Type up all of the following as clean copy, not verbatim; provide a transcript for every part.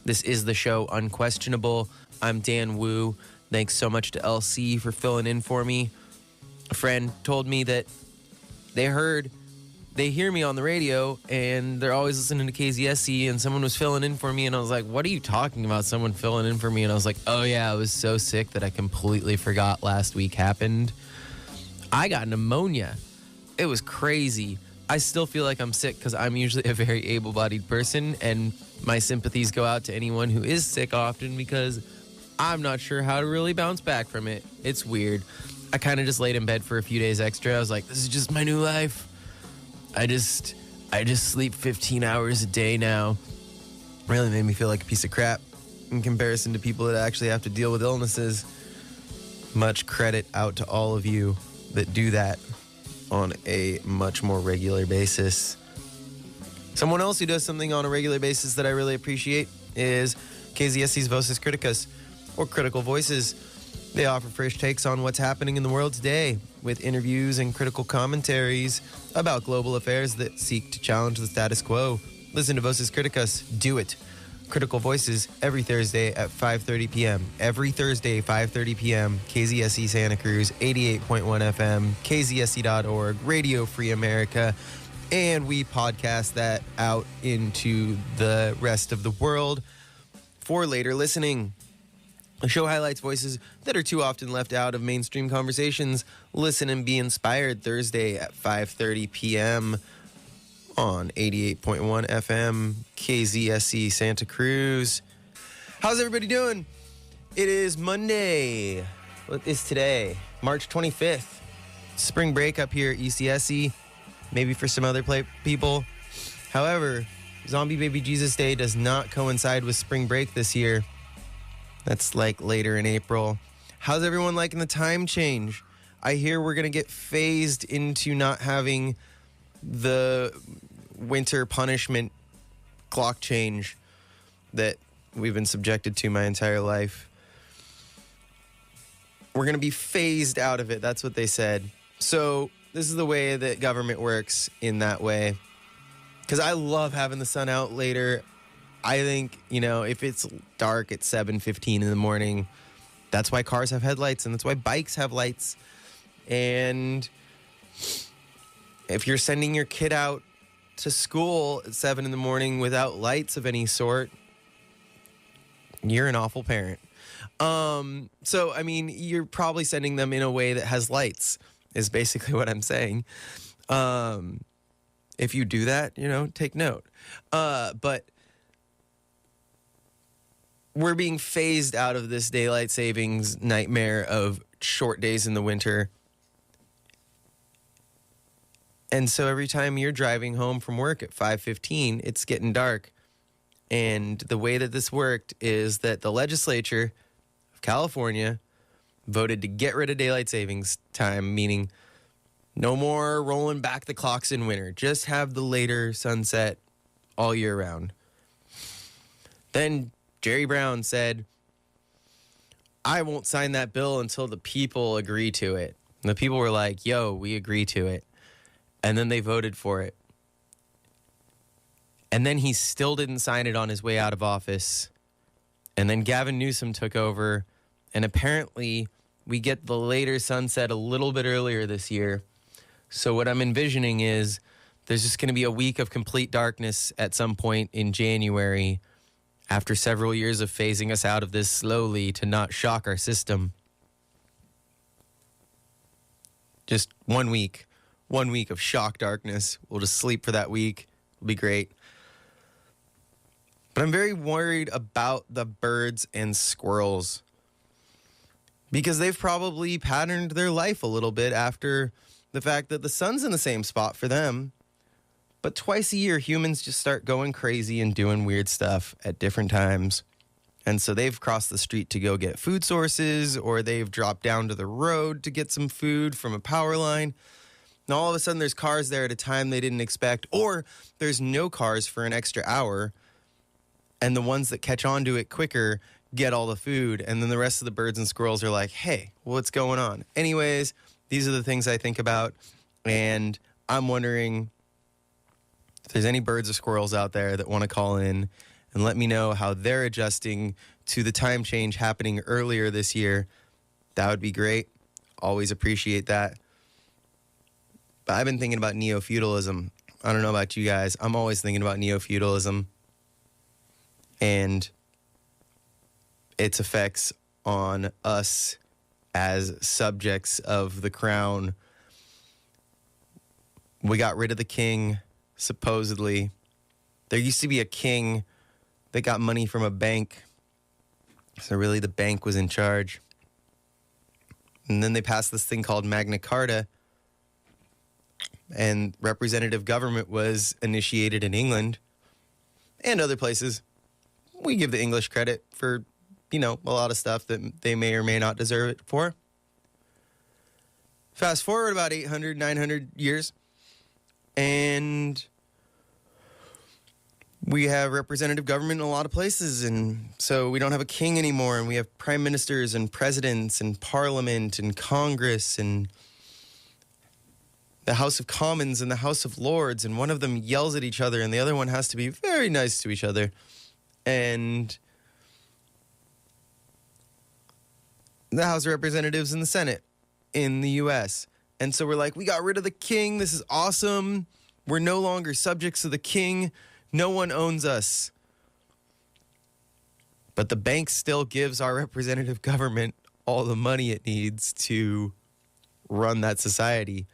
This is the show Unquestionable. I'm Dan Wu. Thanks so much to LC for filling in for me. A friend told me that they hear me on the radio and they're always listening to KZSE, and someone was filling in for me, and I was like, what are you talking about, someone filling in for me? And I was like, oh yeah, I was so sick that I completely forgot last week happened. I got pneumonia. It was crazy. I still feel like I'm sick because I'm usually a very able-bodied person, and my sympathies go out to anyone who is sick often because I'm not sure how to really bounce back from it. It's weird. I kind of just laid in bed for a few days extra. I was like, this is just my new life. I just sleep 15 hours a day now. Really made me feel like a piece of crap in comparison to people that actually have to deal with illnesses. Much credit out to all of you that do that on a much more regular basis. Someone else who does something on a regular basis that I really appreciate is KZSC's Voces Criticus, or Critical Voices. They offer fresh takes on what's happening in the world today, with interviews and critical commentaries about global affairs that seek to challenge the status quo. Listen to Voces Criticus. Do it. Critical Voices every Thursday at 5:30 p.m. Every Thursday, 5:30 p.m. KZSE Santa Cruz, 88.1 FM, KZSE.org, Radio Free America, and we podcast that out into the rest of the world for later listening. The show highlights voices that are too often left out of mainstream conversations. Listen and be inspired Thursday at 5:30 p.m. on 88.1 FM, KZSE Santa Cruz. How's everybody doing? It is Monday. What is today? March 25th. Spring break up here at ECSE. Maybe for some other people. However, Zombie Baby Jesus Day does not coincide with spring break this year. That's like later in April. How's everyone liking the time change? I hear we're going to get phased into not having the winter punishment clock change that we've been subjected to my entire life. We're going to be phased out of it. That's what they said. So this is the way that government works in that way. Because I love having the sun out later. I think, if it's dark at 7:15 in the morning, that's why cars have headlights and that's why bikes have lights. And if you're sending your kid out to school at 7 in the morning without lights of any sort, you're an awful parent. You're probably sending them in a way that has lights, is basically what I'm saying. If you do that, take note. But we're being phased out of this daylight savings nightmare of short days in the winter. And so every time you're driving home from work at 5:15, it's getting dark. And the way that this worked is that the legislature of California voted to get rid of daylight savings time, meaning no more rolling back the clocks in winter. Just have the later sunset all year round. Then Jerry Brown said, I won't sign that bill until the people agree to it. And the people were like, yo, we agree to it. And then they voted for it. And then he still didn't sign it on his way out of office. And then Gavin Newsom took over. And apparently we get the later sunset a little bit earlier this year. So what I'm envisioning is there's just going to be a week of complete darkness at some point in January, after several years of phasing us out of this slowly to not shock our system. Just 1 week. 1 week of shock darkness. We'll just sleep for that week. It'll be great. But I'm very worried about the birds and squirrels, because they've probably patterned their life a little bit after the fact that the sun's in the same spot for them. But twice a year, humans just start going crazy and doing weird stuff at different times. And so they've crossed the street to go get food sources, or they've dropped down to the road to get some food from a power line. And all of a sudden, there's cars there at a time they didn't expect, or there's no cars for an extra hour. And the ones that catch on to it quicker get all the food. And then the rest of the birds and squirrels are like, hey, what's going on? Anyways, these are the things I think about. And I'm wondering if there's any birds or squirrels out there that want to call in and let me know how they're adjusting to the time change happening earlier this year. That would be great. Always appreciate that. But I've been thinking about neo-feudalism. I don't know about you guys. I'm always thinking about neo-feudalism and its effects on us as subjects of the crown. We got rid of the king, supposedly. There used to be a king that got money from a bank. So really the bank was in charge. And then they passed this thing called Magna Carta. And representative government was initiated in England and other places. We give the English credit for, a lot of stuff that they may or may not deserve it for. Fast forward about 800, 900 years, and we have representative government in a lot of places, and so we don't have a king anymore, and we have prime ministers and presidents and parliament and Congress and the House of Commons and the House of Lords, and one of them yells at each other, and the other one has to be very nice to each other. And the House of Representatives and the Senate in the U.S. And so we're like, we got rid of the king. This is awesome. We're no longer subjects of the king. No one owns us. But the bank still gives our representative government all the money it needs to run that society.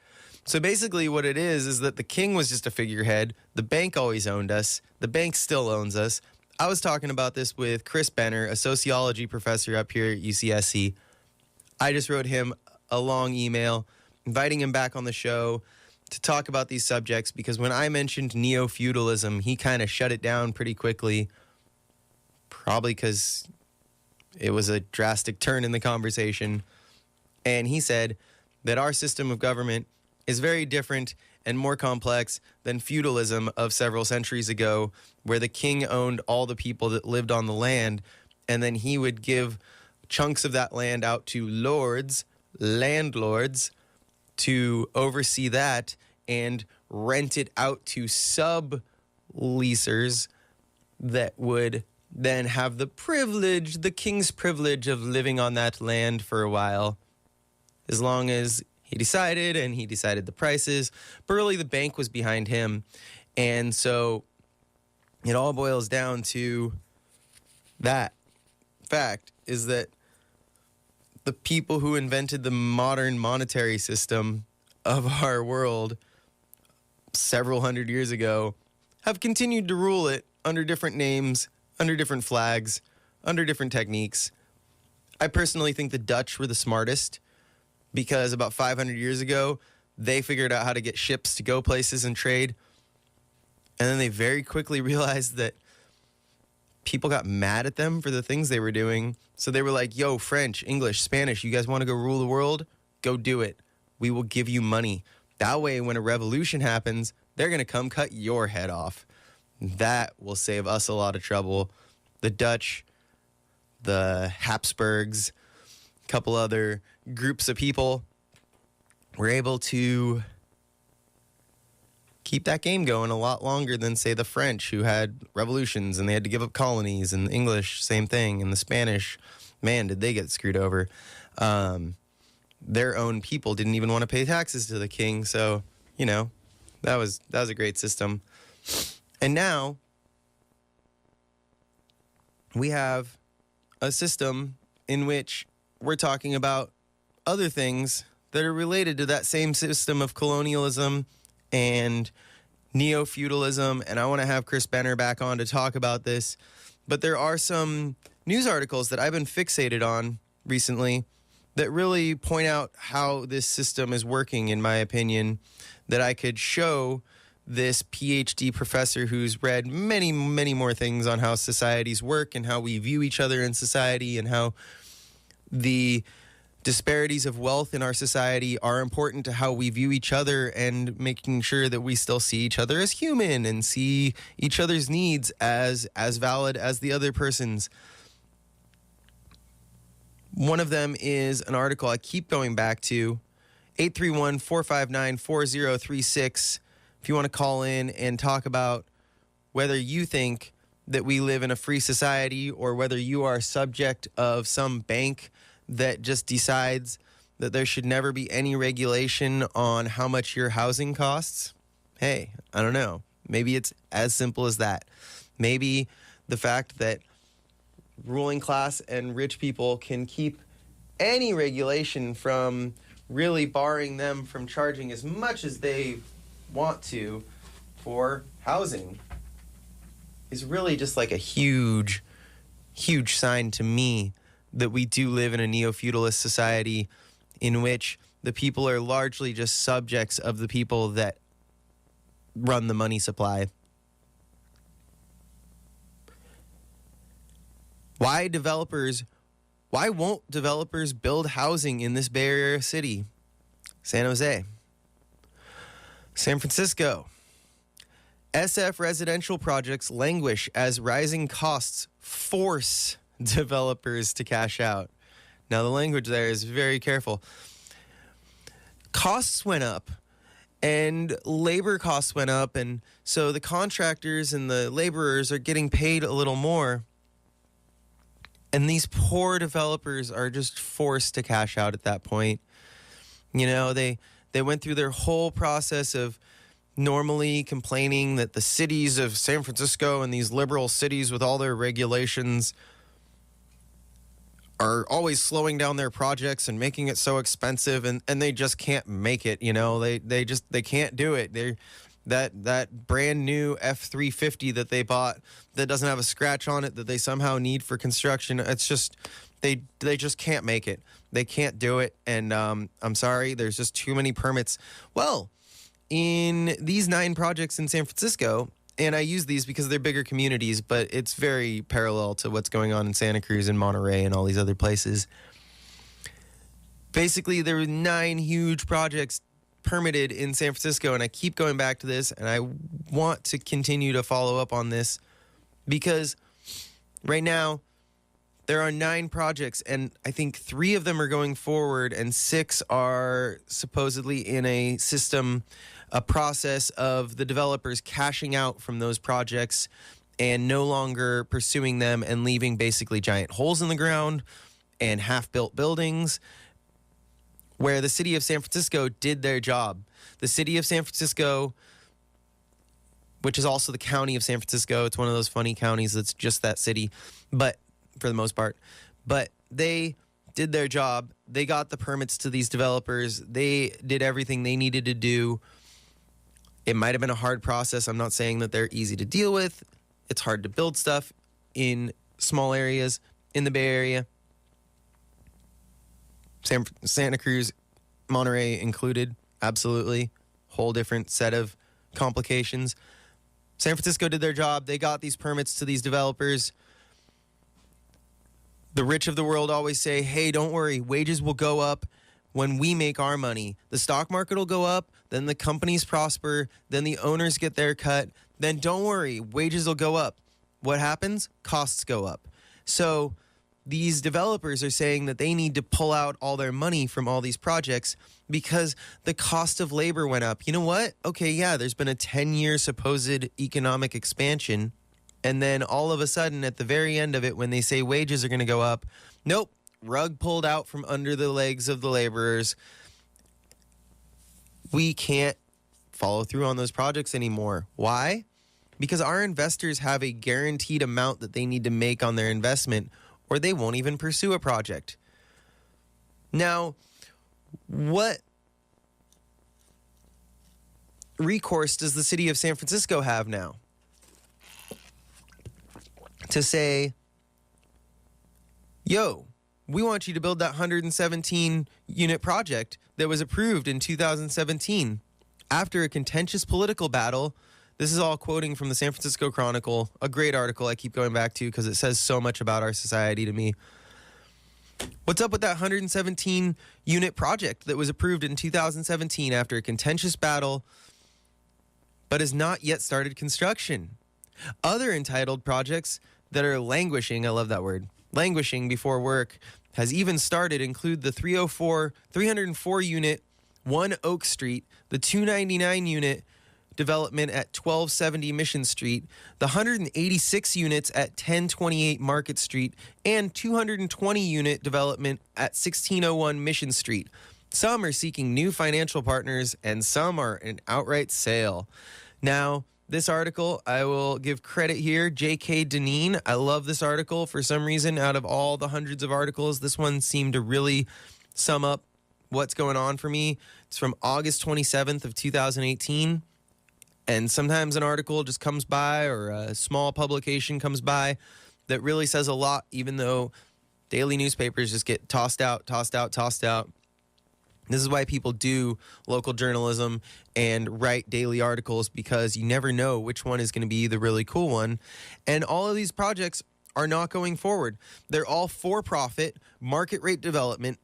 So basically what it is that the king was just a figurehead. The bank always owned us. The bank still owns us. I was talking about this with Chris Benner, a sociology professor up here at UCSC. I just wrote him a long email inviting him back on the show to talk about these subjects because when I mentioned neo-feudalism, he kind of shut it down pretty quickly, probably because it was a drastic turn in the conversation. And he said that our system of government is very different and more complex than feudalism of several centuries ago, where the king owned all the people that lived on the land, and then he would give chunks of that land out to lords, landlords, to oversee that and rent it out to sub-leasers that would then have the king's privilege of living on that land for a while, as long as he decided the prices. But really the bank was behind him. And so it all boils down to that fact, is that the people who invented the modern monetary system of our world several hundred years ago have continued to rule it under different names, under different flags, under different techniques. I personally think the Dutch were the smartest, because about 500 years ago, they figured out how to get ships to go places and trade. And then they very quickly realized that people got mad at them for the things they were doing. So they were like, yo, French, English, Spanish, you guys want to go rule the world? Go do it. We will give you money. That way, when a revolution happens, they're going to come cut your head off. That will save us a lot of trouble. The Dutch, the Habsburgs, a couple other groups of people were able to keep that game going a lot longer than, say, the French, who had revolutions and they had to give up colonies, and the English, same thing, and the Spanish, man, did they get screwed over. Their own people didn't even want to pay taxes to the king, so, that was a great system. And now we have a system in which we're talking about other things that are related to that same system of colonialism and neo-feudalism, and I want to have Chris Benner back on to talk about this. But there are some news articles that I've been fixated on recently that really point out how this system is working, in my opinion, that I could show this PhD professor who's read many, many more things on how societies work and how we view each other in society and how the disparities of wealth in our society are important to how we view each other, and making sure that we still see each other as human and see each other's needs as valid as the other person's. One of them is an article I keep going back to, 831-459-4036. If you want to call in and talk about whether you think that we live in a free society or whether you are subject of some bank that just decides that there should never be any regulation on how much your housing costs, hey, I don't know. Maybe it's as simple as that. Maybe the fact that ruling class and rich people can keep any regulation from really barring them from charging as much as they want to for housing is really just like a huge, huge sign to me that we do live in a neo-feudalist society in which the people are largely just subjects of the people that run the money supply. Why won't developers build housing in this Bay Area city? San Jose, San Francisco. SF residential projects languish as rising costs force developers to cash out. Now, the language there is very careful. Costs went up and labor costs went up, and so the contractors and the laborers are getting paid a little more. And these poor developers are just forced to cash out at that point. You know, they went through their whole process of normally complaining that the cities of San Francisco and these liberal cities with all their regulations are always slowing down their projects and making it so expensive, and they just can't make it, you know. They can't do it. That brand new F-350 that they bought that doesn't have a scratch on it that they somehow need for construction, it's just they just can't make it. They can't do it, and I'm sorry, there's just too many permits. Well, in these 9 projects in San Francisco, and I use these because they're bigger communities, but it's very parallel to what's going on in Santa Cruz and Monterey and all these other places. Basically, there were 9 huge projects permitted in San Francisco, and I keep going back to this, and I want to continue to follow up on this because right now there are 9 projects, and I think 3 of them are going forward, and 6 are supposedly in a process of the developers cashing out from those projects and no longer pursuing them and leaving basically giant holes in the ground and half-built buildings where the city of San Francisco did their job. The city of San Francisco, which is also the county of San Francisco, it's one of those funny counties that's just that city, but for the most part, but they did their job. They got the permits to these developers. They did everything they needed to do. It might have been a hard process. I'm not saying that they're easy to deal with. It's hard to build stuff in small areas in the Bay Area. Santa Cruz, Monterey included, absolutely. Whole different set of complications. San Francisco did their job. They got these permits to these developers. The rich of the world always say, hey, don't worry, wages will go up when we make our money. The stock market will go up, then the companies prosper, then the owners get their cut. Then don't worry, wages will go up. What happens? Costs go up. So these developers are saying that they need to pull out all their money from all these projects because the cost of labor went up. You know what? Okay, yeah, there's been a 10-year supposed economic expansion. And then all of a sudden, at the very end of it, when they say wages are going to go up, nope, rug pulled out from under the legs of the laborers. We can't follow through on those projects anymore. Why? Because our investors have a guaranteed amount that they need to make on their investment, or they won't even pursue a project. Now, what recourse does the city of San Francisco have now? To say, yo, we want you to build that 117-unit project that was approved in 2017. After a contentious political battle, this is all quoting from the San Francisco Chronicle, a great article I keep going back to because it says so much about our society to me. What's up with that 117-unit project that was approved in 2017 after a contentious battle, but has not yet started construction? Other entitled projects that are languishing, I love that word, languishing before work, has even started include the 304-unit 1 Oak Street, the 299-unit development at 1270 Mission Street, the 186 units at 1028 Market Street, and 220 unit development at 1601 Mission Street. Some are seeking new financial partners, and some are an outright sale. Now, this article, I will give credit here, J.K. Deneen. I love this article. For some reason, out of all the hundreds of articles, this one seemed to really sum up what's going on for me. It's from August 27th of 2018. And sometimes an article just comes by, or a small publication comes by that really says a lot, even though daily newspapers just get tossed out. This is why people do local journalism and write daily articles, because you never know which one is going to be the really cool one. And all of these projects are not going forward. They're all for-profit, market rate development.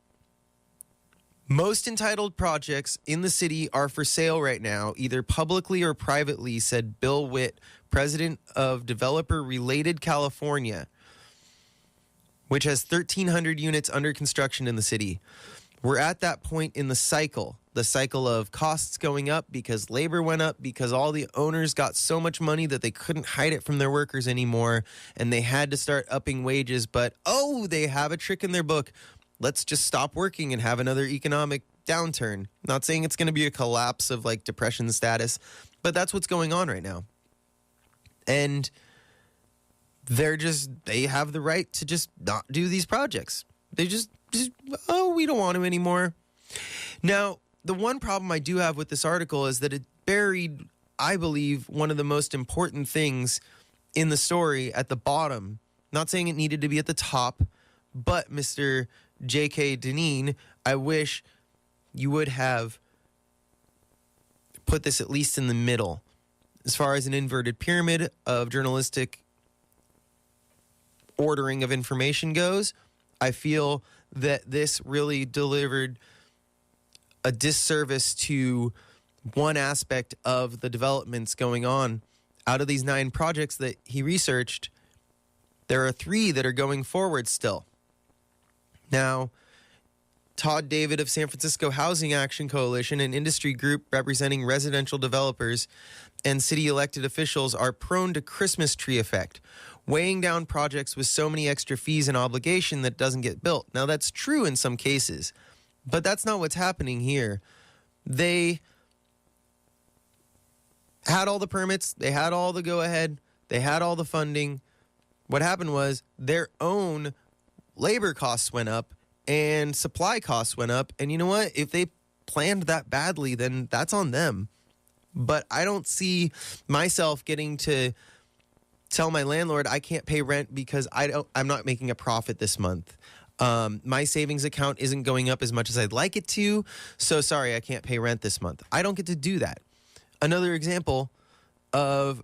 Most entitled projects in the city are for sale right now, either publicly or privately, said Bill Witt, president of Developer Related California, which has 1,300 units under construction in the city. We're at that point in the cycle of costs going up because labor went up, because all the owners got so much money that they couldn't hide it from their workers anymore, and they had to start upping wages. But, they have a trick in their book. Let's just stop working and have another economic downturn. Not saying it's going to be a collapse of like depression status, but that's what's going on right now. And they have the right to just not do these projects. They just we don't want to anymore. Now, the one problem I do have with this article is that it buried, I believe, one of the most important things in the story at the bottom. Not saying it needed to be at the top, but Mr. J.K. Deneen, I wish you would have put this at least in the middle. As far as an inverted pyramid of journalistic ordering of information goes, I feel that this really delivered a disservice to one aspect of the developments going on. Out of these 9 projects that he researched, there are 3 that are going forward still. Now, Todd David of San Francisco Housing Action Coalition, an industry group representing residential developers and city elected officials, are prone to Christmas tree effect, weighing down projects with so many extra fees and obligation that doesn't get built. Now, that's true in some cases, but that's not what's happening here. They had all the permits, they had all the go-ahead, they had all the funding. What happened was their own labor costs went up and supply costs went up. And you know what? If they planned that badly, then that's on them. But I don't see myself getting to tell my landlord I can't pay rent because I'm not making a profit this month. My savings account isn't going up as much as I'd like it to, so sorry, I can't pay rent this month. I don't get to do that. Another example of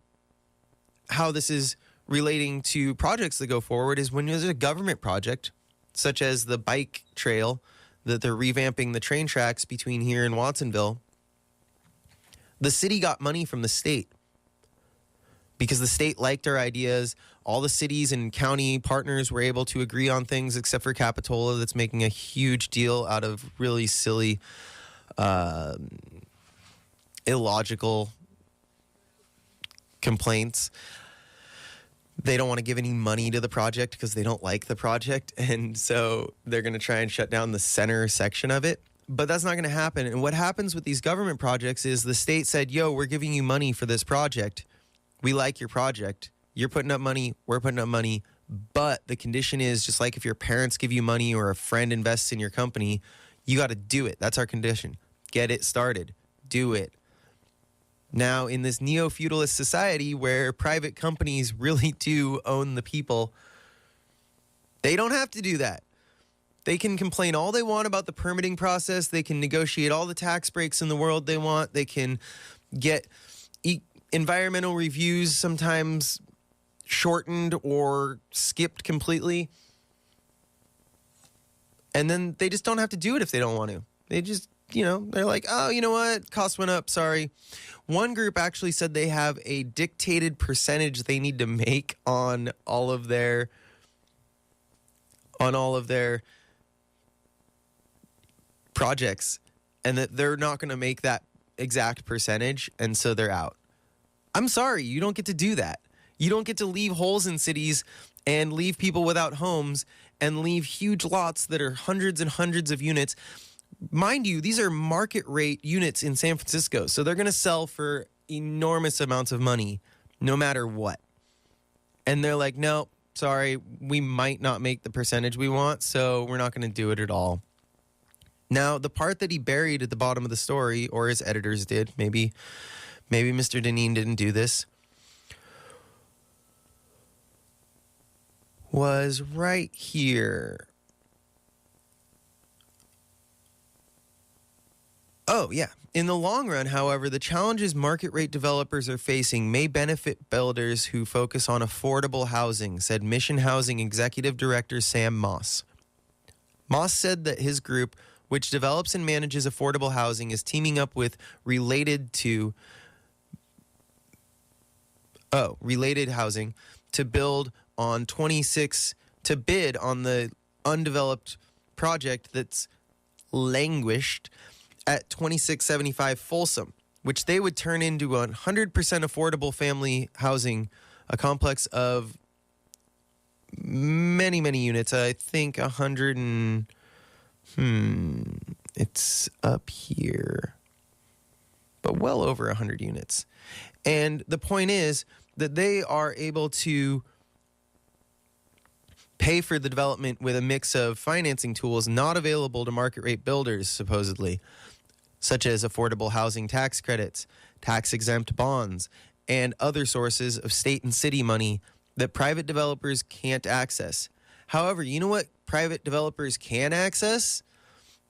how this is relating to projects that go forward is when there's a government project, such as the bike trail, that they're revamping the train tracks between here and Watsonville. The city got money from the state because the state liked our ideas. All the cities and county partners were able to agree on things except for Capitola, that's making a huge deal out of really silly, illogical complaints. They don't want to give any money to the project because they don't like the project, and so they're going to try and shut down the center section of it. But that's not going to happen. And what happens with these government projects is the state said, yo, we're giving you money for this project. We like your project. You're putting up money. We're putting up money. But the condition is, just like if your parents give you money or a friend invests in your company, you got to do it. That's our condition. Get it started. Do it. Now, in this neo-feudalist society where private companies really do own the people, they don't have to do that. They can complain all they want about the permitting process. They can negotiate all the tax breaks in the world they want. They can get environmental reviews sometimes shortened or skipped completely. And then they just don't have to do it if they don't want to. They just, they're like, oh, you know what? Costs went up. Sorry. One group actually said they have a dictated percentage they need to make on all of their projects, and that they're not going to make that exact percentage, and so they're out. I'm sorry, you don't get to do that. You don't get to leave holes in cities and leave people without homes and leave huge lots that are hundreds and hundreds of units. Mind you, these are market rate units in San Francisco, so they're going to sell for enormous amounts of money no matter what. And they're like, no, sorry, we might not make the percentage we want, so we're not going to do it at all. Now, the part that he buried at the bottom of the story, or his editors did, maybe Mr. Deneen didn't do this, was right here. Oh, yeah. In the long run, however, the challenges market rate developers are facing may benefit builders who focus on affordable housing, said Mission Housing Executive Director Sam Moss. Moss said that his group, which develops and manages affordable housing, is teaming up with Related Housing to bid on the undeveloped project that's languished at 2675 Folsom, which they would turn into 100% affordable family housing, a complex of many, many units. I think 100 and... it's up here. But well over 100 units. And the point is that they are able to pay for the development with a mix of financing tools not available to market rate builders, supposedly, such as affordable housing tax credits, tax-exempt bonds, and other sources of state and city money that private developers can't access. However, you know what private developers can access?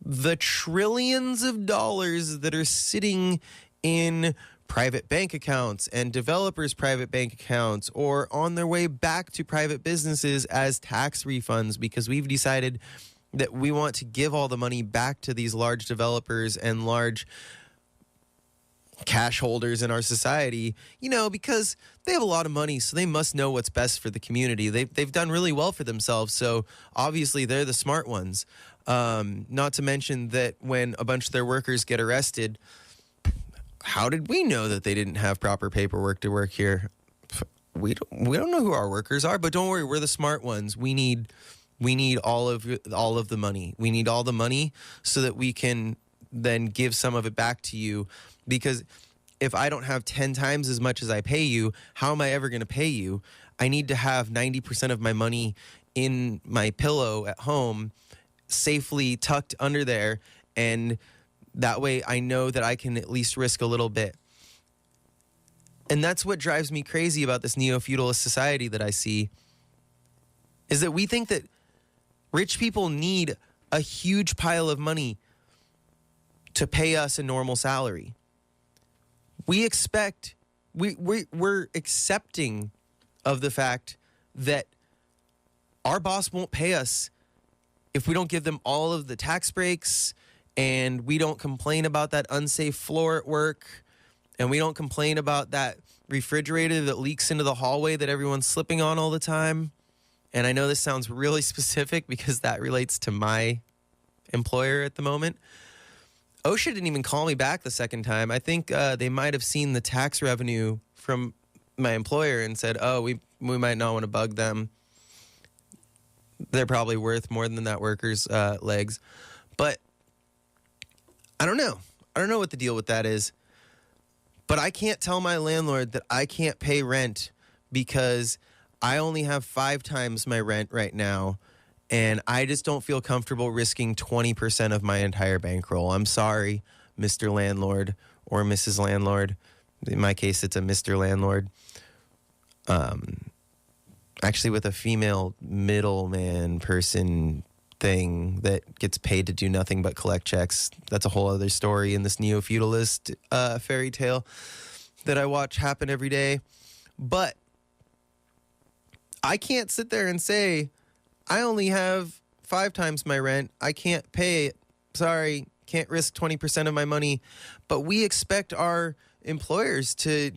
The trillions of dollars that are sitting in private bank accounts and developers' private bank accounts, or on their way back to private businesses as tax refunds, because we've decided that we want to give all the money back to these large developers and large cash holders in our society, because they have a lot of money, so they must know what's best for the community. They've done really well for themselves, so obviously they're the smart ones. Not to mention that when a bunch of their workers get arrested, how did we know that they didn't have proper paperwork to work here? We don't know who our workers are, but don't worry, we're the smart ones. We need all of the money. We need all the money so that we can then give some of it back to you. Because if I don't have 10 times as much as I pay you, how am I ever going to pay you? I need to have 90% of my money in my pillow at home, safely tucked under there, and that way I know that I can at least risk a little bit. And that's what drives me crazy about this neo-feudalist society that I see, is that we think that rich people need a huge pile of money to pay us a normal salary. We're accepting of the fact that our boss won't pay us if we don't give them all of the tax breaks, and we don't complain about that unsafe floor at work, and we don't complain about that refrigerator that leaks into the hallway that everyone's slipping on all the time. And I know this sounds really specific because that relates to my employer at the moment. OSHA didn't even call me back the second time. I think they might have seen the tax revenue from my employer and said, oh, we might not want to bug them. They're probably worth more than that worker's legs. But I don't know. I don't know what the deal with that is. But I can't tell my landlord that I can't pay rent because I only have 5 times my rent right now, and I just don't feel comfortable risking 20% of my entire bankroll. I'm sorry, Mr. Landlord or Mrs. Landlord. In my case, it's a Mr. Landlord. Actually, with a female middleman person thing that gets paid to do nothing but collect checks. That's a whole other story in this neo-feudalist fairy tale that I watch happen every day. But I can't sit there and say, I only have 5 times my rent. I can't pay it. Sorry, can't risk 20% of my money. But we expect our employers to,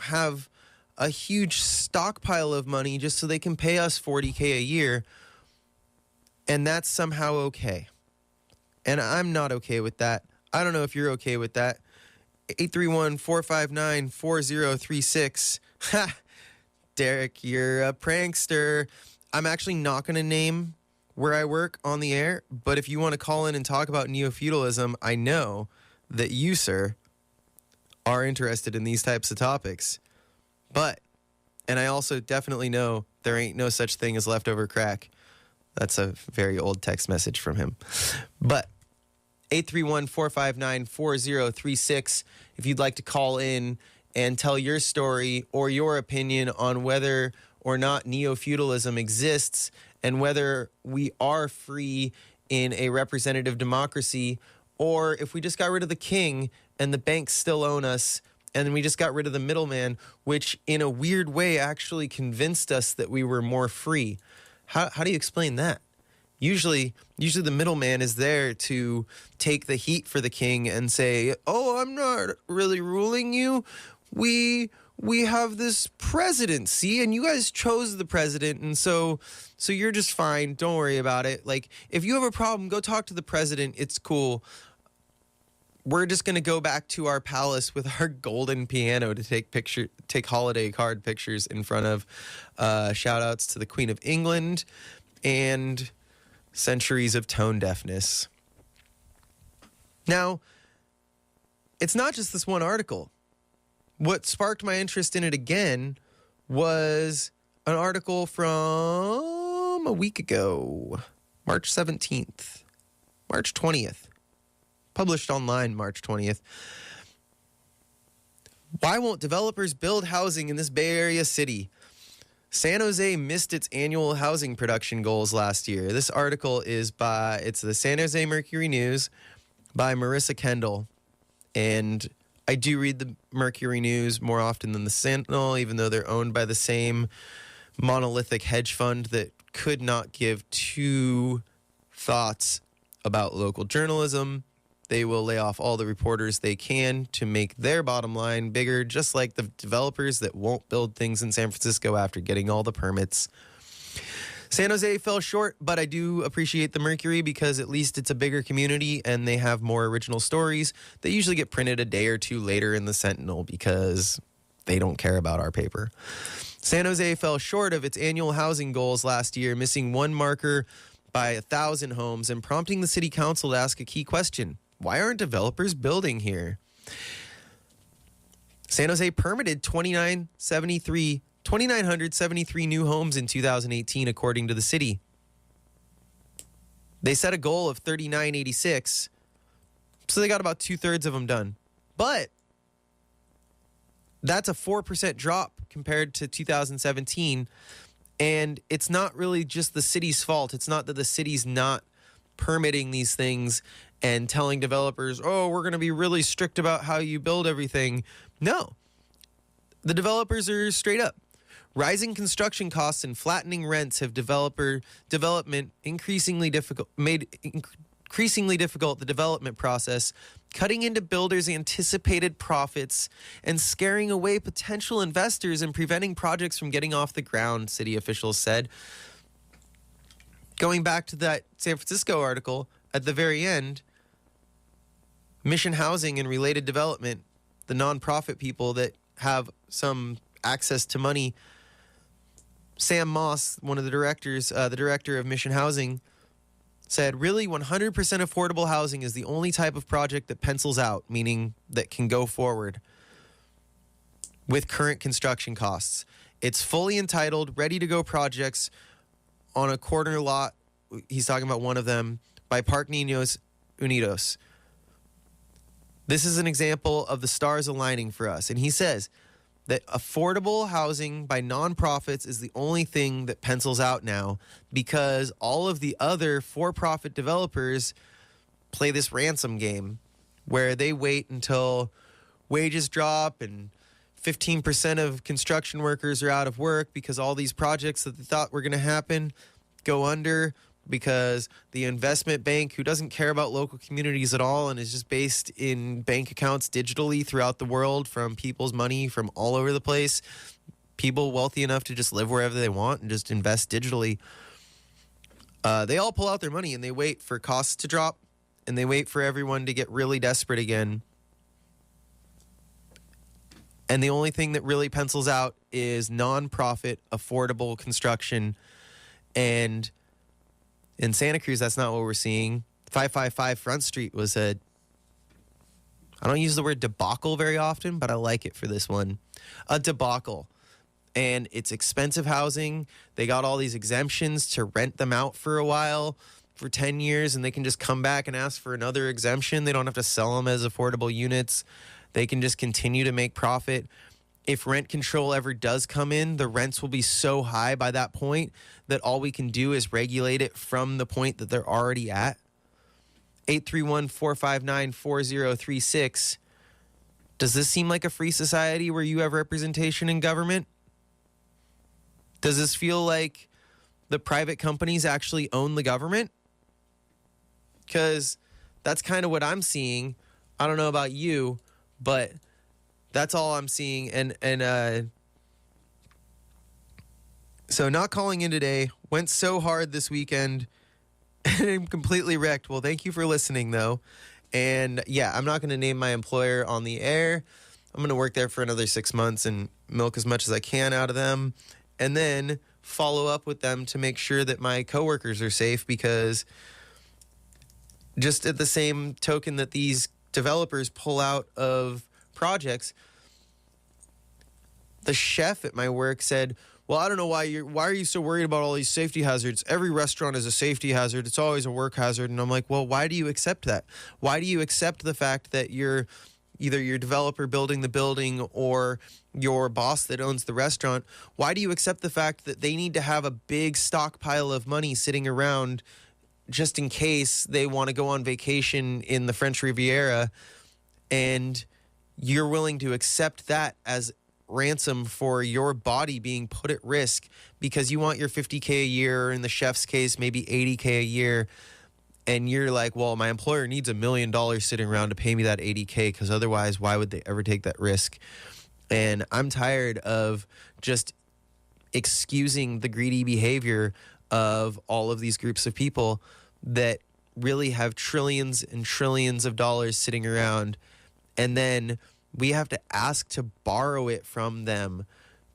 have a huge stockpile of money just so they can pay us $40K a year. And that's somehow okay. And I'm not okay with that. I don't know if you're okay with that. 831-459-4036. Ha! Derek, you're a prankster. I'm actually not going to name where I work on the air, but if you want to call in and talk about neo-feudalism, I know that you, sir, are interested in these types of topics. And I also definitely know there ain't no such thing as leftover crack. That's a very old text message from him. But 831-459-4036, if you'd like to call in and tell your story or your opinion on whether or not neo-feudalism exists and whether we are free in a representative democracy, or if we just got rid of the king and the banks still own us, and we just got rid of the middleman, which in a weird way actually convinced us that we were more free. How do you explain that? Usually the middleman is there to take the heat for the king and say, oh, I'm not really ruling you. We have this presidency and you guys chose the president, and so you're just fine. Don't worry about it. Like, if you have a problem, go talk to the president. It's cool. We're just going to go back to our palace with our golden piano to take holiday card pictures in front of shout outs to the Queen of England and centuries of tone deafness. Now, it's not just this one article. What sparked my interest in it again was an article from a week ago, March 17th, March 20th. Published online March 20th. Why won't developers build housing in this Bay Area city? San Jose missed its annual housing production goals last year. This article it's the San Jose Mercury News by Marissa Kendall. And I do read the Mercury News more often than the Sentinel, even though they're owned by the same monolithic hedge fund that could not give two thoughts about local journalism. They will lay off all the reporters they can to make their bottom line bigger, just like the developers that won't build things in San Francisco after getting all the permits. San Jose fell short, but I do appreciate the Mercury because at least it's a bigger community and they have more original stories. They usually get printed a day or two later in the Sentinel because they don't care about our paper. San Jose fell short of its annual housing goals last year, missing one marker by 1,000 homes and prompting the city council to ask a key question. Why aren't developers building here? San Jose permitted 2,973 new homes in 2018, according to the city. They set a goal of 3,986, so they got about 2/3 of them done. But that's a 4% drop compared to 2017, and it's not really just the city's fault. It's not that the city's not permitting these things and telling developers, oh, we're going to be really strict about how you build everything. No. The developers are straight up. Rising construction costs and flattening rents have development increasingly difficult the development process, cutting into builders' anticipated profits and scaring away potential investors and preventing projects from getting off the ground, city officials said. Going back to that San Francisco article, at the very end, Mission Housing and Related Development, the nonprofit people that have some access to money, Sam Moss, one of the directors, the director of Mission Housing, said, really, 100% affordable housing is the only type of project that pencils out, meaning that can go forward with current construction costs. It's fully entitled, ready-to-go projects on a corner lot, he's talking about one of them, by Park Niños Unidos. This is an example of the stars aligning for us. And he says that affordable housing by nonprofits is the only thing that pencils out now because all of the other for-profit developers play this ransom game where they wait until wages drop and 15% of construction workers are out of work because all these projects that they thought were going to happen go under because the investment bank, who doesn't care about local communities at all and is just based in bank accounts digitally throughout the world from people's money from all over the place, people wealthy enough to just live wherever they want and just invest digitally, they all pull out their money and they wait for costs to drop and they wait for everyone to get really desperate again And the only thing that really pencils out is nonprofit, affordable construction. And in Santa Cruz, that's not what we're seeing. 555 Front Street was I don't use the word debacle very often, but I like it for this one. A debacle. And it's expensive housing. They got all these exemptions to rent them out for a while, for 10 years, and they can just come back and ask for another exemption. They don't have to sell them as affordable units. They can just continue to make profit. If rent control ever does come in, the rents will be so high by that point that all we can do is regulate it from the point that they're already at. 831-459-4036. Does this seem like a free society where you have representation in government? Does this feel like the private companies actually own the government? Because that's kind of what I'm seeing. I don't know about you, but that's all I'm seeing. And so not calling in today. Went so hard this weekend and I'm completely wrecked. Well, thank you for listening, though. And yeah, I'm not going to name my employer on the air. I'm going to work there for another 6 months and milk as much as I can out of them, and then follow up with them to make sure that my coworkers are safe, because just at the same token that these developers pull out of projects, the chef at my work said, well, I don't know why are you so worried about all these safety hazards? Every restaurant is a safety hazard. It's always a work hazard. And I'm like, well, why do you accept that? Why do you accept the fact that you're either your developer building the building or your boss that owns the restaurant? Why do you accept the fact that they need to have a big stockpile of money sitting around just in case they want to go on vacation in the French Riviera, and you're willing to accept that as ransom for your body being put at risk because you want your $50K a year, or in the chef's case, maybe $80K a year. And you're like, well, my employer needs $1 million sitting around to pay me that $80K, because otherwise, why would they ever take that risk? And I'm tired of just excusing the greedy behavior of all of these groups of people that really have trillions and trillions of dollars sitting around, and then we have to ask to borrow it from them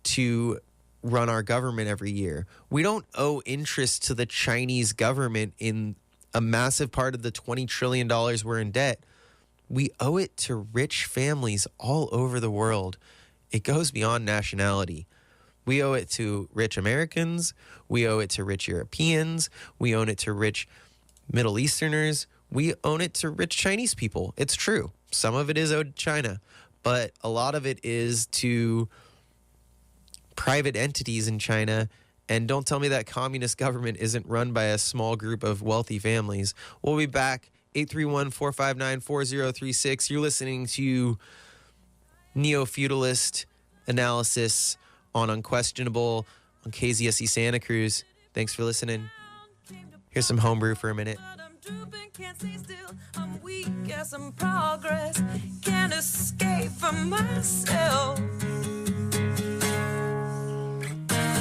to run our government every year. We don't owe interest to the Chinese government in a massive part of the $20 trillion we're in debt. We owe it to rich families all over the world. It goes beyond nationality. We owe it to rich Americans. We owe it to rich Europeans. We owe it to rich Middle Easterners. We owe it to rich Chinese people. It's true. Some of it is owed to China, but a lot of it is to private entities in China. And don't tell me that communist government isn't run by a small group of wealthy families. We'll be back. 831-459-4036. You're listening to neo-feudalist analysis on Unquestionable on KZSE Santa Cruz. Thanks for listening. Here's some homebrew for a minute. Can't stay still, I'm weak as some progress, can't escape from myself.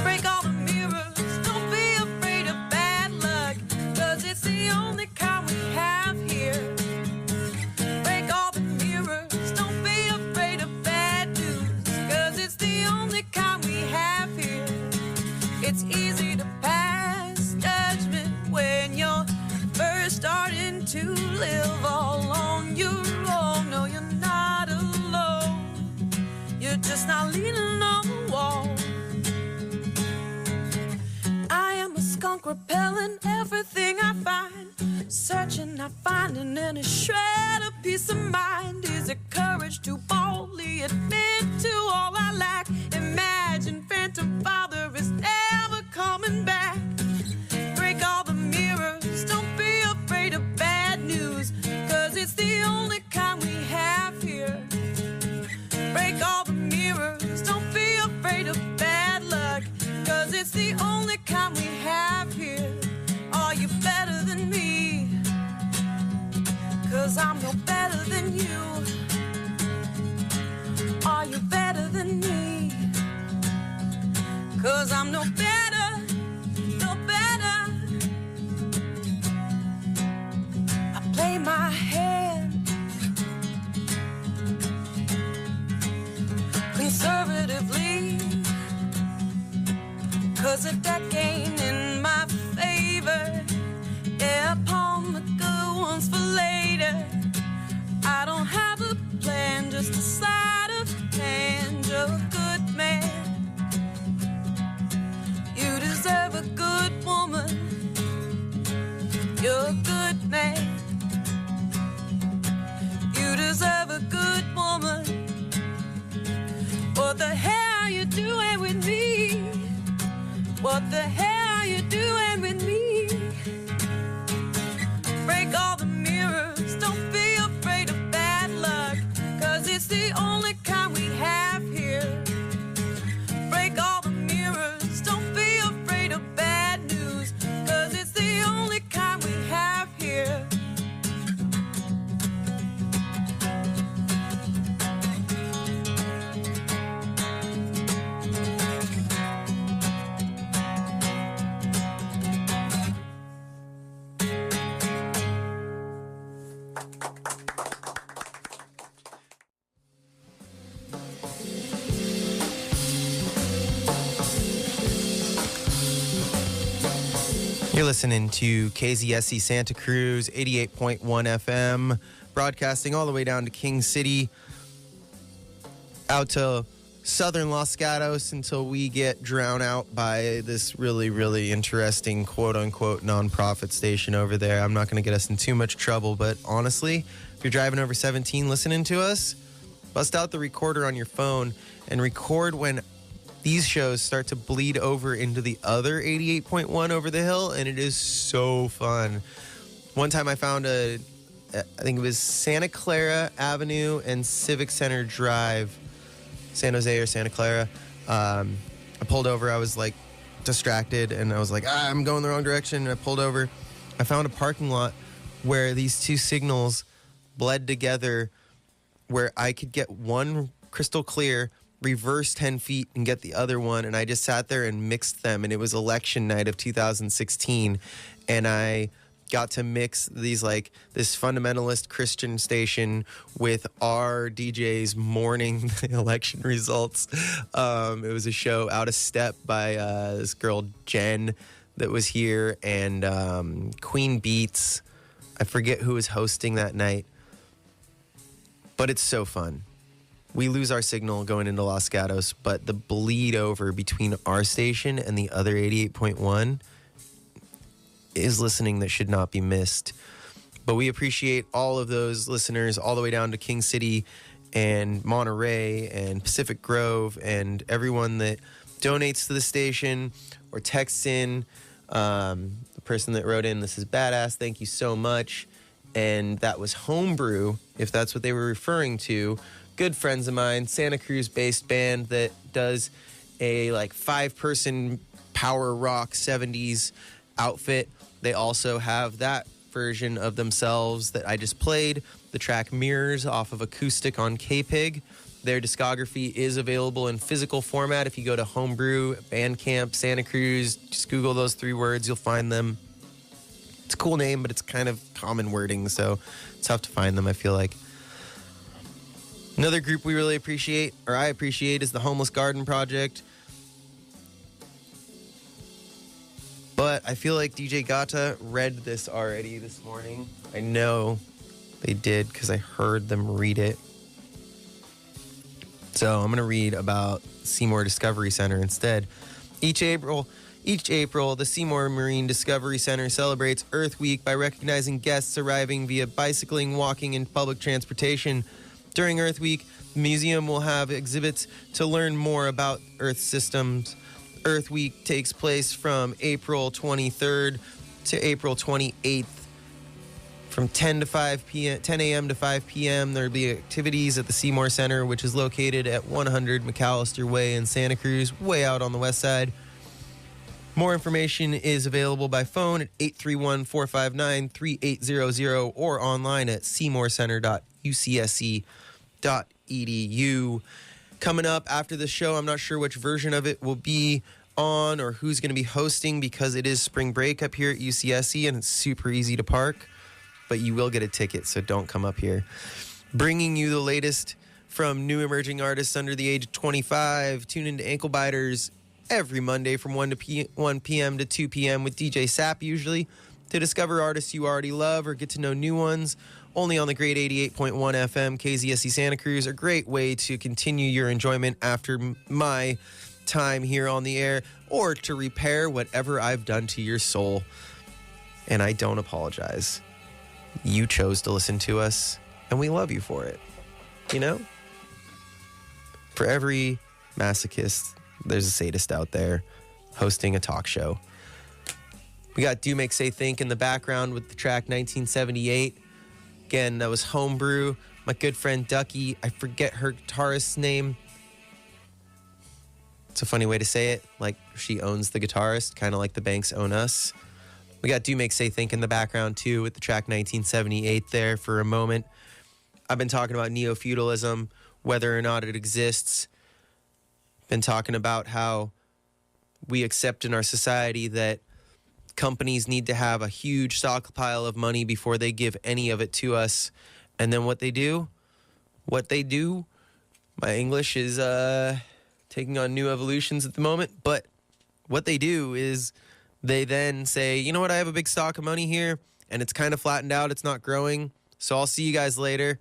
Break all the mirrors, don't be afraid of bad luck, 'cause it's the only kind we have here. Break all the mirrors, don't be afraid of bad news, 'cause it's the only kind we have here. It's easy to pass judgment when you're first starting to live all on your own. No, you're not alone. You're just not leaning on the wall. I am a skunk repelling everything I find, searching, not finding any shred of peace of mind. Is it courage to boldly admit to all I lack? Imagine phantom father is never coming back. Break all the mirrors, don't be afraid of bad news, 'cause it's the only kind we have here. Break all the mirrors, don't be afraid of bad luck, 'cause it's the only kind we have here. Are you better than me? 'Cause I'm no better than you. Are you better than me? 'Cause I'm no better, no better. I play my hand, 'cause the deck ain't in my favor. Yeah, palm the good ones for later. I don't have a plan, just a sleight of hand. You're a good man. You deserve a good woman. You're a good man. You deserve a good woman. What the hell are you doing with me? What the hell are you doing with me? Break all the mirrors, don't be afraid of bad luck, 'cause it's the only kind we have here. Break all the mirrors, don't be afraid of bad news, 'cause it's the only kind we have here. You're listening to KZSE Santa Cruz, 88.1 FM, broadcasting all the way down to King City, out to southern Los Gatos until we get drowned out by this really, really interesting quote-unquote nonprofit station over there. I'm not going to get us in too much trouble, but honestly, if you're driving over 17 listening to us, bust out the recorder on your phone and record when these shows start to bleed over into the other 88.1 over the hill, and it is so fun. One time I found I think it was Santa Clara Avenue and Civic Center Drive, San Jose or Santa Clara. I pulled over. I was like distracted, and I was like, I'm going the wrong direction. And I pulled over. I found a parking lot where these two signals bled together, where I could get one crystal clear, reverse 10 feet and get the other one, and I just sat there and mixed them, and it was election night of 2016, and I got to mix these, like, this fundamentalist Christian station with our DJs mourning the election results. It was a show, Out of Step, by this girl Jen that was here, and Queen Beats. I forget who was hosting that night, but it's so fun. We lose our signal going into Los Gatos, but the bleed over between our station and the other 88.1 is listening that should not be missed. But we appreciate all of those listeners all the way down to King City and Monterey and Pacific Grove, and everyone that donates to the station or texts in. The person that wrote in, "This is badass, thank you so much." And that was Homebrew, if that's what they were referring to. Good friends of mine, Santa Cruz-based band that does a like 5-person power rock 70s outfit. They also have that version of themselves that I just played, the track Mirrors, off of Acoustic on K-Pig. Their discography is available in physical format. If you go to Homebrew, Bandcamp, Santa Cruz, just Google those 3 words, you'll find them. It's a cool name, but it's kind of common wording, so it's tough to find them, I feel like. Another group we really appreciate, or I appreciate, is the Homeless Garden Project. But I feel like DJ Gata read this already this morning. I know they did because I heard them read it. So I'm going to read about Seymour Discovery Center instead. Each April, the Seymour Marine Discovery Center celebrates Earth Week by recognizing guests arriving via bicycling, walking, and public transportation. During Earth Week, the museum will have exhibits to learn more about Earth systems. Earth Week takes place from April 23rd to April 28th. From 10 a.m. to 5 p.m., there will be activities at the Seymour Center, which is located at 100 McAllister Way in Santa Cruz, way out on the west side. More information is available by phone at 831-459-3800 or online at seymourcenter.ucsc.edu. Coming up after the show, I'm not sure which version of it will be on or who's going to be hosting because it is spring break up here at UCSC and it's super easy to park, but you will get a ticket, so don't come up here. Bringing you the latest from new emerging artists under the age of 25. Tune into Ankle Biters every Monday from 1 p.m. to 2 p.m. with DJ Sap usually, to discover artists you already love or get to know new ones. Only on the great 88.1 FM KZSE Santa Cruz. A great way to continue your enjoyment after my time here on the air, or to repair whatever I've done to your soul. And I don't apologize. You chose to listen to us, and we love you for it. You know? For every masochist, there's a sadist out there hosting a talk show. We got Do Make Say Think in the background with the track 1978. Again, that was Homebrew. My good friend Ducky, I forget her guitarist's name. It's a funny way to say it, like she owns the guitarist, kind of like the banks own us. We got Do Make Say Think in the background too with the track 1978 there for a moment. I've been talking about neo-feudalism, whether or not it exists. Been talking about how we accept in our society that companies need to have a huge stockpile of money before they give any of it to us. And then what they do, my English is taking on new evolutions at the moment, but what they do is they then say, you know what, I have a big stock of money here, and it's kind of flattened out, it's not growing, so I'll see you guys later.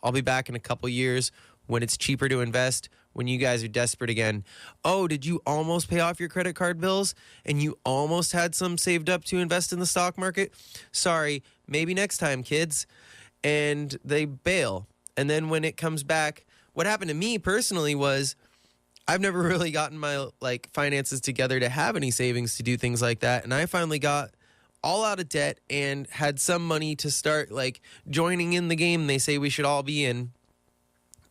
I'll be back in a couple years when it's cheaper to invest, when you guys are desperate again. Oh, did you almost pay off your credit card bills and you almost had some saved up to invest in the stock market? Sorry, maybe next time, kids. And they bail. And then when it comes back, what happened to me personally was I've never really gotten my finances together to have any savings to do things like that. And I finally got all out of debt and had some money to start joining in the game they say we should all be in.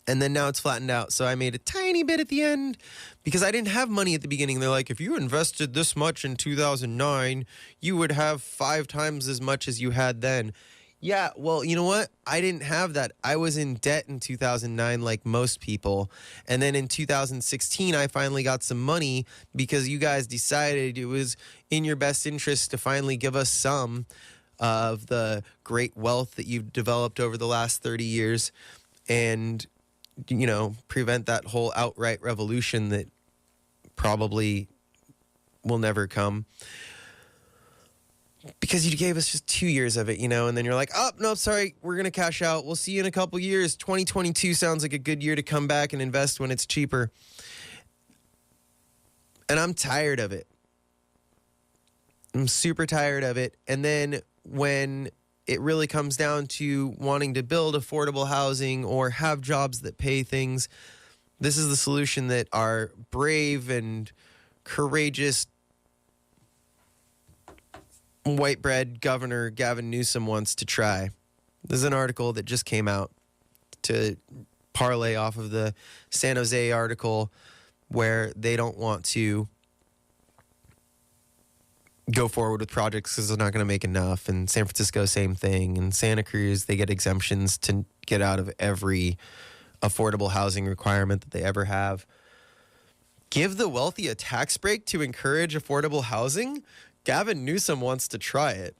And then now it's flattened out. So I made a tiny bit at the end because I didn't have money at the beginning. They're like, if you invested this much in 2009, you would have 5 times as much as you had then. Yeah, well, you know what? I didn't have that. I was in debt in 2009 like most people. And then in 2016, I finally got some money because you guys decided it was in your best interest to finally give us some of the great wealth that you've developed over the last 30 years. And prevent that whole outright revolution that probably will never come. Because you gave us just 2 years of it, and then you're like, oh, no, sorry, we're going to cash out. We'll see you in a couple years. 2022 sounds like a good year to come back and invest when it's cheaper. And I'm tired of it. I'm super tired of it. And then when it really comes down to wanting to build affordable housing or have jobs that pay things, this is the solution that our brave and courageous white bread governor Gavin Newsom wants to try. This is an article that just came out to parlay off of the San Jose article where they don't want to go forward with projects because they're not going to make enough. And San Francisco, same thing. And Santa Cruz, they get exemptions to get out of every affordable housing requirement that they ever have. Give the wealthy a tax break to encourage affordable housing? Gavin Newsom wants to try it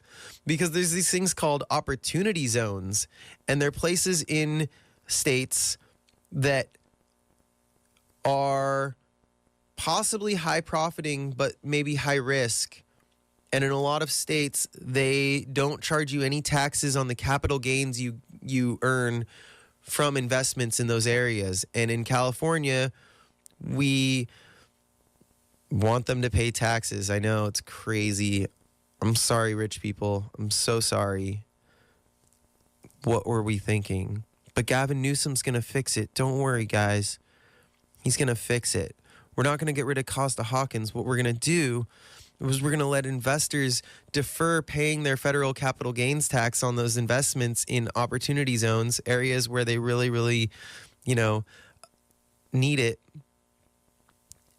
because there's these things called opportunity zones, and they're places in states that are possibly high profiting, but maybe high risk. And in a lot of states, they don't charge you any taxes on the capital gains you earn from investments in those areas. And in California, we want them to pay taxes. I know, it's crazy. I'm sorry, rich people. I'm so sorry. What were we thinking? But Gavin Newsom's going to fix it. Don't worry, guys. He's going to fix it. We're not going to get rid of Costa-Hawkins. What we're going to do was we're going to let investors defer paying their federal capital gains tax on those investments in opportunity zones, areas where they really, really, need it.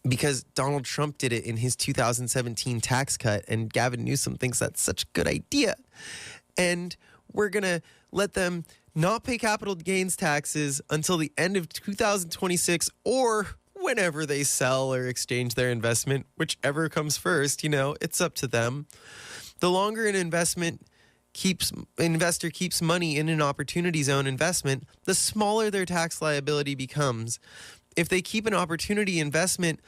Because Donald Trump did it in his 2017 tax cut, and Gavin Newsom thinks that's such a good idea. And we're going to let them not pay capital gains taxes until the end of 2026 or whenever they sell or exchange their investment, whichever comes first, it's up to them. The longer an investor keeps money in an opportunity zone investment, the smaller their tax liability becomes. If they keep an opportunity investment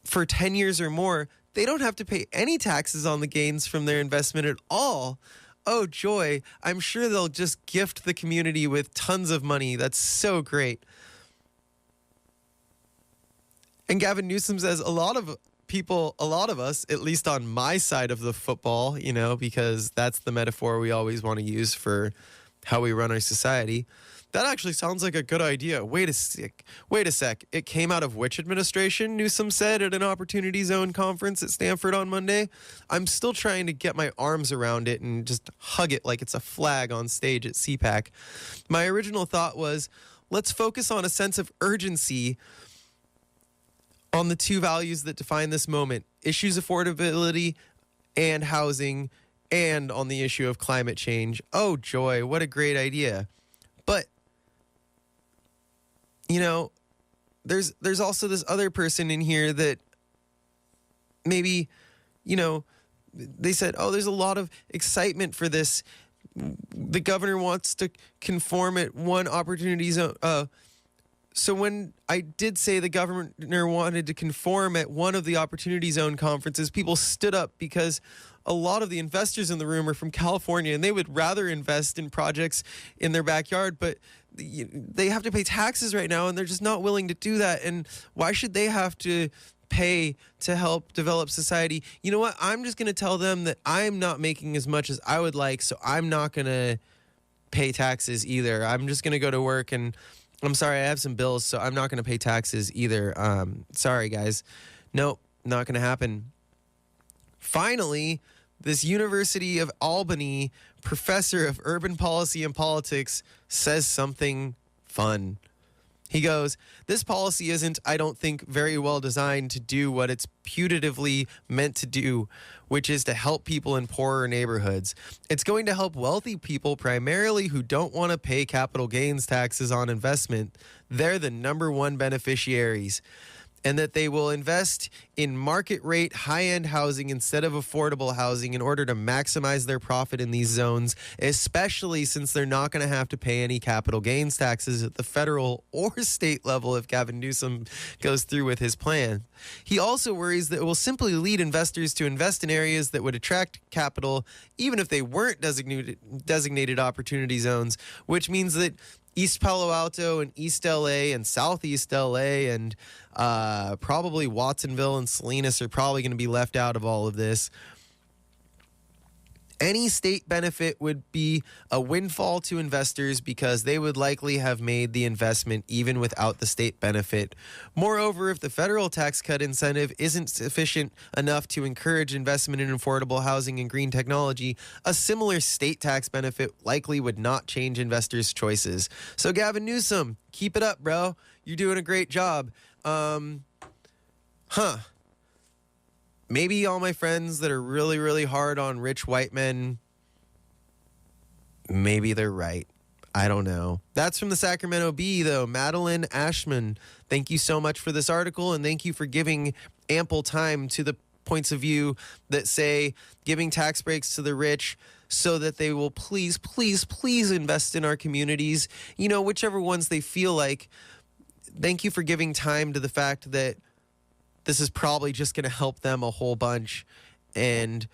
for 10 years or more, they don't have to pay any taxes on the gains from their investment at all. Oh, joy. I'm sure they'll just gift the community with tons of money. That's so great. And Gavin Newsom says a lot of us, at least on my side of the football, because that's the metaphor we always want to use for how we run our society. That actually sounds like a good idea. Wait a sec. It came out of which administration? Newsom said at an Opportunity Zone conference at Stanford on Monday. I'm still trying to get my arms around it and just hug it like it's a flag on stage at CPAC. My original thought was, let's focus on a sense of urgency on the two values that define this moment: issues affordability and housing, and on the issue of climate change. Oh, joy. What a great idea. But, there's also this other person in here that maybe, they said, oh, there's a lot of excitement for this. The governor wants to conform at one Opportunity Zone. So when I did say the governor wanted to conform at one of the Opportunity Zone conferences, people stood up because a lot of the investors in the room are from California, and they would rather invest in projects in their backyard, but they have to pay taxes right now, and they're just not willing to do that. And why should they have to pay to help develop society? You know what? I'm just going to tell them that I'm not making as much as I would like, so I'm not going to pay taxes either. I'm just going to go to work, and I'm sorry, I have some bills, so I'm not going to pay taxes either. Sorry, guys. Nope, not going to happen. Finally, this University of Albany professor of urban policy and politics says something fun. He goes, this policy isn't, I don't think, very well designed to do what it's putatively meant to do, which is to help people in poorer neighborhoods. It's going to help wealthy people primarily who don't want to pay capital gains taxes on investment. They're the number one beneficiaries. And that they will invest in market rate high-end housing instead of affordable housing in order to maximize their profit in these zones, especially since they're not going to have to pay any capital gains taxes at the federal or state level if Gavin Newsom goes through with his plan. He also worries that it will simply lead investors to invest in areas that would attract capital even if they weren't designated opportunity zones, which means that East Palo Alto and East LA and Southeast LA and probably Watsonville and Salinas are probably going to be left out of all of this. Any state benefit would be a windfall to investors because they would likely have made the investment even without the state benefit. Moreover, if the federal tax cut incentive isn't sufficient enough to encourage investment in affordable housing and green technology, a similar state tax benefit likely would not change investors' choices. So Gavin Newsom, keep it up, bro. You're doing a great job. Maybe all my friends that are really, really hard on rich white men, maybe they're right. I don't know. That's from the Sacramento Bee, though. Madeline Ashman, thank you so much for this article, and thank you for giving ample time to the points of view that say giving tax breaks to the rich so that they will please, please, please invest in our communities, whichever ones they feel like. Thank you for giving time to the fact that this is probably just going to help them a whole bunch, and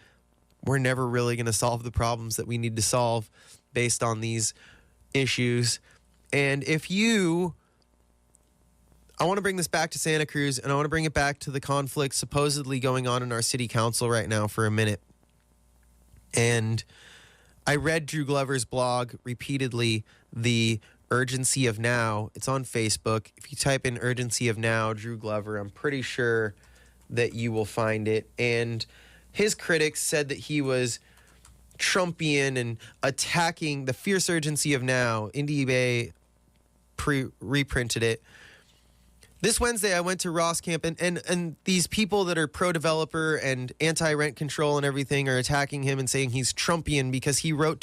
we're never really going to solve the problems that we need to solve based on these issues. And I want to bring this back to Santa Cruz, and I want to bring it back to the conflict supposedly going on in our city council right now for a minute. And I read Drew Glover's blog repeatedly, the Urgency of Now. It's on Facebook. If you type in Urgency of Now, Drew Glover, I'm pretty sure that you will find it. And his critics said that he was Trumpian and attacking the fierce urgency of now. Indie Bay reprinted it. This Wednesday, I went to Ross Camp, and these people that are pro-developer and anti-rent control and everything are attacking him and saying he's Trumpian because he wrote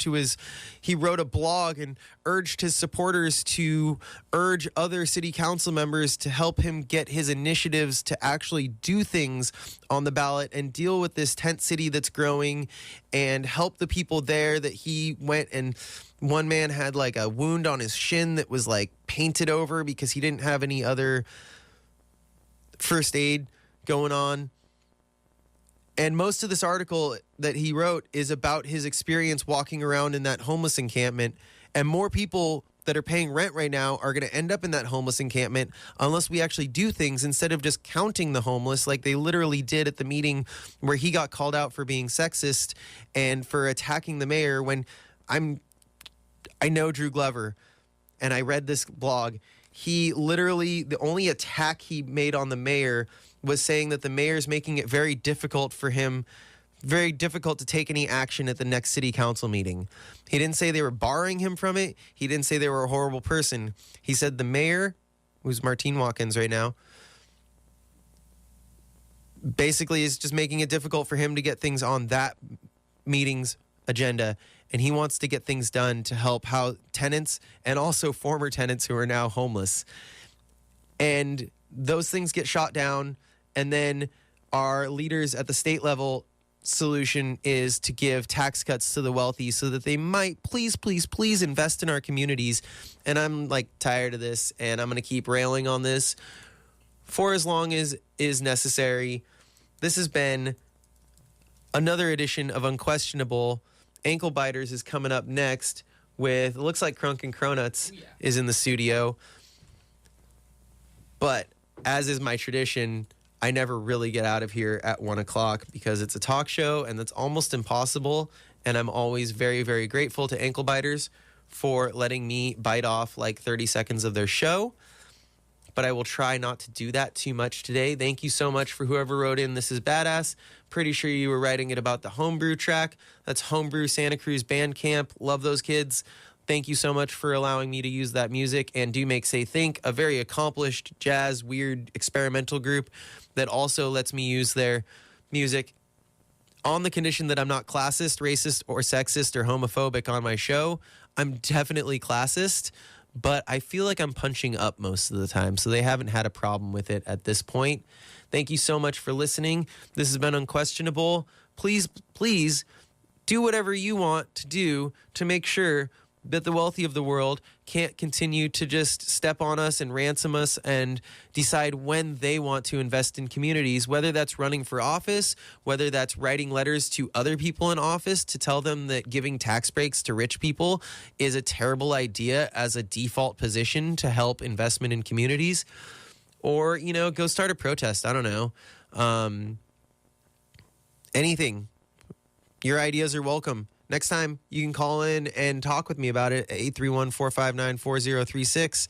a blog and urged his supporters to urge other city council members to help him get his initiatives to actually do things on the ballot and deal with this tent city that's growing and help the people there. That he went and one man had like a wound on his shin that was like painted over because he didn't have any other first aid going on. And most of this article that he wrote is about his experience walking around in that homeless encampment. And more people that are paying rent right now are going to end up in that homeless encampment unless we actually do things instead of just counting the homeless like they literally did at the meeting where he got called out for being sexist and for attacking the mayor. When I know Drew Glover and I read this blog, he literally, the only attack he made on the mayor was saying that the mayor's making it very difficult for him, very difficult to take any action at the next city council meeting. He didn't say they were barring him from it. He didn't say they were a horrible person. He said the mayor, who's Martine Watkins right now, basically is just making it difficult for him to get things on that meeting's agenda. And he wants to get things done to help how tenants and also former tenants who are now homeless. And those things get shot down. And then our leaders at the state level solution is to give tax cuts to the wealthy so that they might please invest in our communities. And I'm like tired of this, and I'm going to keep railing on this for as long as is necessary. This has been another edition of Unquestionable. Ankle Biters is coming up next with, it looks like Crunk and Cronuts is in the studio. But as is my tradition, I never really get out of here at 1 o'clock because it's a talk show and that's almost impossible. And I'm always very, very grateful to Ankle Biters for letting me bite off like 30 seconds of their show. But I will try not to do that too much today. Thank you so much for whoever wrote in. This is badass. Pretty sure you were writing it about the Homebrew track. That's Homebrew Santa Cruz Band Camp. Love those kids. Thank you so much for allowing me to use that music. And Do Make Say Think, a very accomplished jazz, weird, experimental group that also lets me use their music on the condition that I'm not classist, racist, or sexist, or homophobic on my show. I'm definitely classist, but I feel like I'm punching up most of the time, so they haven't had a problem with it at this point. Thank you so much for listening. This has been Unquestionable. Please do whatever you want to do to make sure that the wealthy of the world can't continue to just step on us and ransom us and decide when they want to invest in communities, whether that's running for office, whether that's writing letters to other people in office to tell them that giving tax breaks to rich people is a terrible idea as a default position to help investment in communities, or, you know, go start a protest. I don't know. Anything. Your ideas are welcome. Next time, you can call in and talk with me about it at 831-459-4036.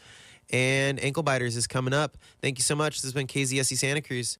And Ankle Biters is coming up. Thank you so much. This has been KZSE Santa Cruz.